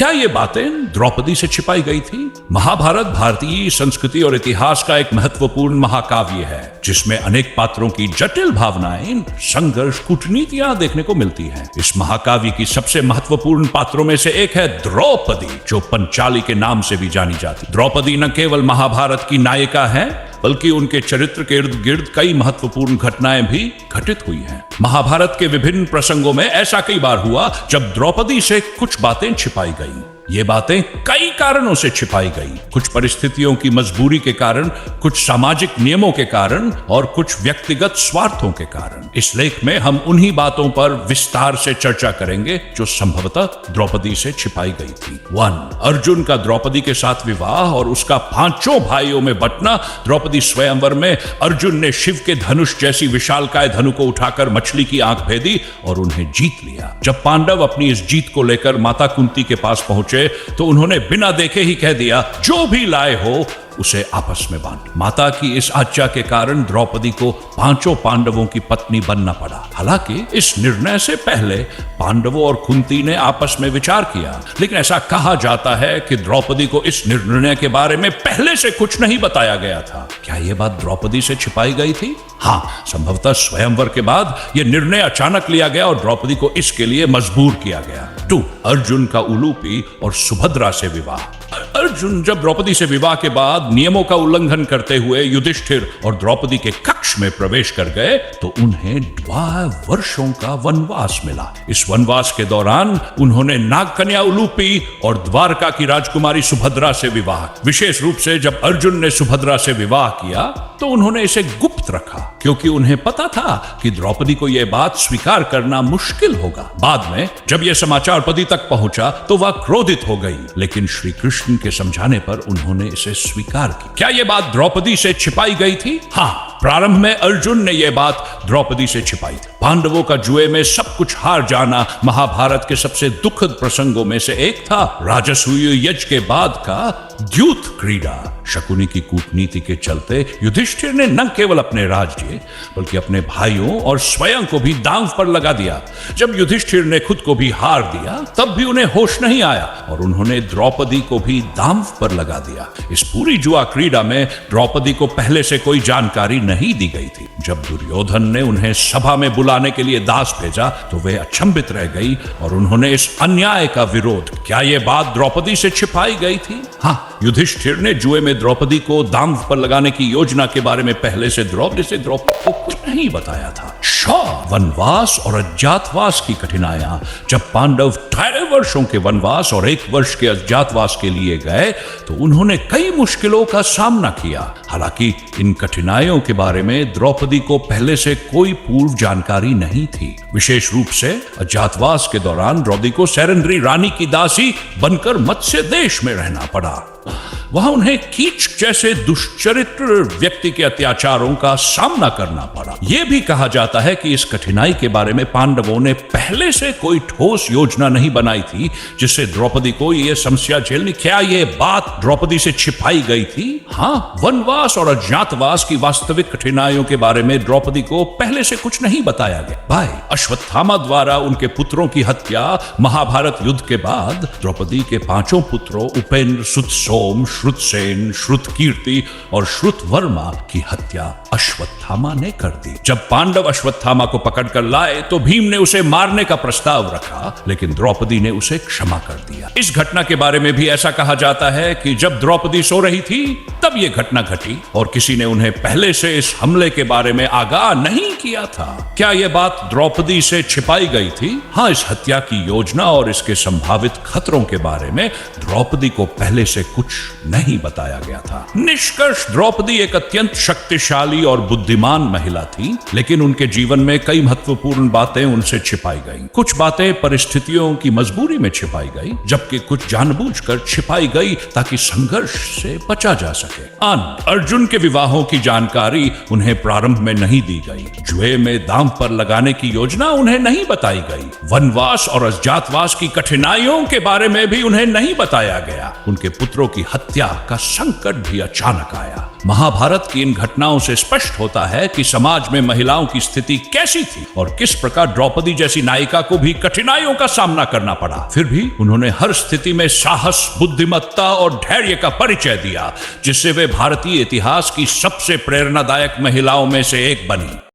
क्या ये बातें द्रौपदी से छिपाई गई थी? महाभारत भारतीय संस्कृति और इतिहास का एक महत्वपूर्ण महाकाव्य है जिसमें अनेक पात्रों की जटिल भावनाएं, संघर्ष, कूटनीतियां देखने को मिलती हैं। इस महाकाव्य की सबसे महत्वपूर्ण पात्रों में से एक है द्रौपदी, जो पंचाली के नाम से भी जानी जाती। द्रौपदी न केवल महाभारत की नायिका है, बल्कि उनके चरित्र के इर्द गिर्द कई महत्वपूर्ण घटनाएं भी घटित हुई हैं। महाभारत के विभिन्न प्रसंगों में ऐसा कई बार हुआ जब द्रौपदी से कुछ बातें छिपाई गईं। ये बातें कई कारणों से छिपाई गई, कुछ परिस्थितियों की मजबूरी के कारण, कुछ सामाजिक नियमों के कारण और कुछ व्यक्तिगत स्वार्थों के कारण। इस लेख में हम उन्हीं बातों पर विस्तार से चर्चा करेंगे जो संभवतः द्रौपदी से छिपाई गई थी। 1. अर्जुन का द्रौपदी के साथ विवाह और उसका 5 भाइयों में बंटना। द्रौपदी स्वयंवर में अर्जुन ने शिव के धनुष जैसी विशालकाय धनु को उठाकर मछली की आंख भेदी और उन्हें जीत लिया। जब पांडव अपनी इस जीत को लेकर माता कुंती के पास पहुंचे तो उन्होंने बिना देखे ही कह दिया, जो भी लाए हो उसे आपस में बांट। माता की इस आज्ञा के कारण द्रौपदी को 5 पांडवों की पत्नी बनना पड़ा। हालांकि इस निर्णय से पहले पांडवों और कुंती ने आपस में विचार किया, लेकिन ऐसा कहा जाता है कि द्रौपदी को इस निर्णय के बारे में पहले से कुछ नहीं बताया गया था। क्या यह बात द्रौपदी से छिपाई गई थी? हाँ, संभवतः स्वयंवर के बाद यह निर्णय अचानक लिया गया और द्रौपदी को इसके लिए मजबूर किया गया। 2. अर्जुन का उलूपी और सुभद्रा से विवाह। अर्जुन जब द्रौपदी से विवाह के बाद नियमों का उल्लंघन करते हुए युधिष्ठिर और द्रौपदी के कक्ष में प्रवेश कर गए तो उन्हें 12 वर्षों का वनवास मिला। इस वनवास के दौरान उन्होंने नागकन्या उलूपी और द्वारका की राजकुमारी सुभद्रा से विवाह। विशेष रूप से जब अर्जुन ने सुभद्रा से विवाह किया तो उन्होंने इसे गुप्त रखा, क्योंकि उन्हें पता था कि द्रौपदी को यह बात स्वीकार करना मुश्किल होगा। बाद में जब यह समाचार द्रौपदी तक पहुंचा तो वह क्रोधित हो गई, लेकिन श्री कृष्ण के समझाने पर उन्होंने इसे स्वीकार किया। क्या यह बात द्रौपदी से छिपाई गई थी? हाँ, प्रारंभ में अर्जुन ने यह बात द्रौपदी से छिपाई थी। पांडवों का जुए में सब कुछ हार जाना महाभारत के सबसे दुखद प्रसंगों में से एक था। राजसूय यज्ञ के बाद का द्यूत क्रीड़ा। शकुनी की कूटनीति के चलते युधिष्ठिर ने न केवल अपने राज्य बल्कि अपने भाइयों और स्वयं को भी दांव पर लगा दिया। जब युधिष्ठिर ने खुद को भी हार दिया तब भी उन्हें होश नहीं आया और उन्होंने द्रौपदी को भी दांव पर लगा दिया। इस पूरी जुआ क्रीड़ा में द्रौपदी को पहले से कोई जानकारी नहीं दी गई थी। जब दुर्योधन ने उन्हें सभा में बुलाने के लिए दास भेजा तो वे अचंभित रह गई और उन्होंने इस अन्याय का विरोध। क्या यह बात द्रौपदी से छिपाई गई थी? हाँ, युधिष्ठिर ने जुए में द्रौपदी को दांव पर लगाने की योजना के बारे में पहले से द्रौपदी को कुछ नहीं बताया था। वनवास और अज्ञातवास की कठिनाइयां। जब पांडव 18 वर्षों के वनवास और 1 वर्ष के अज्ञातवास के लिए गए तो उन्होंने कई मुश्किलों का सामना किया। हालांकि इन कठिनाइयों के बारे में द्रौपदी को पहले से कोई पूर्व जानकारी नहीं थी। विशेष रूप से अज्ञातवास के दौरान द्रौपदी को सैरंध्री रानी की दासी बनकर मत्स्य देश में रहना पड़ा। वहां उन्हें कीच जैसे दुष्चरित्र व्यक्ति के अत्याचारों का सामना करना पड़ा। यह भी कहा जाता है कि इस कठिनाई के बारे में पांडवों ने पहले से कोई ठोस योजना नहीं बनाई थी जिससे द्रौपदी को यह समस्या झेलनी। क्या यह बात द्रौपदी से छिपाई गई थी? हाँ, वनवास और अज्ञातवास की वास्तविक कठिनाइयों के बारे में द्रौपदी को पहले से कुछ नहीं बताया गया। भाई अश्वत्थामा द्वारा उनके पुत्रों की हत्या। महाभारत युद्ध के बाद द्रौपदी के 5 पुत्रों उपेंद्र, सुतसोम, श्रुतसेन, श्रुतकीर्ति और श्रुतवर्मा की हत्या अश्वत्थामा ने कर दी। जब पांडव अश्वत्थामा को पकड़कर लाए तो भीम ने उसे मारने का प्रस्ताव रखा, लेकिन द्रौपदी ने उसे क्षमा कर दिया। इस घटना के बारे में भी ऐसा कहा जाता है कि जब द्रौपदी सो रही थी तब यह घटना घटी और किसी ने उन्हें पहले से इस हमले के बारे में आगाह नहीं किया था। क्या यह बात द्रौपदी से छिपाई गई थी? हाँ, इस हत्या की योजना और इसके संभावित खतरों के बारे में द्रौपदी को पहले से कुछ नहीं बताया गया था। निष्कर्ष, द्रौपदी एक अत्यंत शक्तिशाली और बुद्धिमान महिला थी, लेकिन उनके जीवन में कई महत्वपूर्ण बातें उनसे छिपाई गईं। कुछ बातें परिस्थितियों की मजबूरी में छिपाई गई, जबकि कुछ जानबूझकर छिपाई गई ताकि संघर्ष से बचा जा सके। सके। अर्जुन के विवाहों की जानकारी उन्हें प्रारंभ में नहीं दी गई। जुए में दांव पर लगाने की योजना उन्हें नहीं बताई गई। वनवास और अज्ञातवास की कठिनाइयों के बारे में भी उन्हें नहीं बताया गया। उनके पुत्रों की हत्या का संकट भी अचानक आया। महाभारत की इन घटनाओं से स्पष्ट होता है कि समाज में महिलाओं की स्थिति कैसी थी और किस प्रकार द्रौपदी जैसी नायिका को भी कठिनाइयों का सामना करना पड़ा। फिर भी उन्होंने हर स्थिति में साहस, बुद्धिमत्ता और धैर्य का परिचय दिया, जिससे वे भारतीय इतिहास की सबसे प्रेरणादायक महिलाओं में से एक बनी।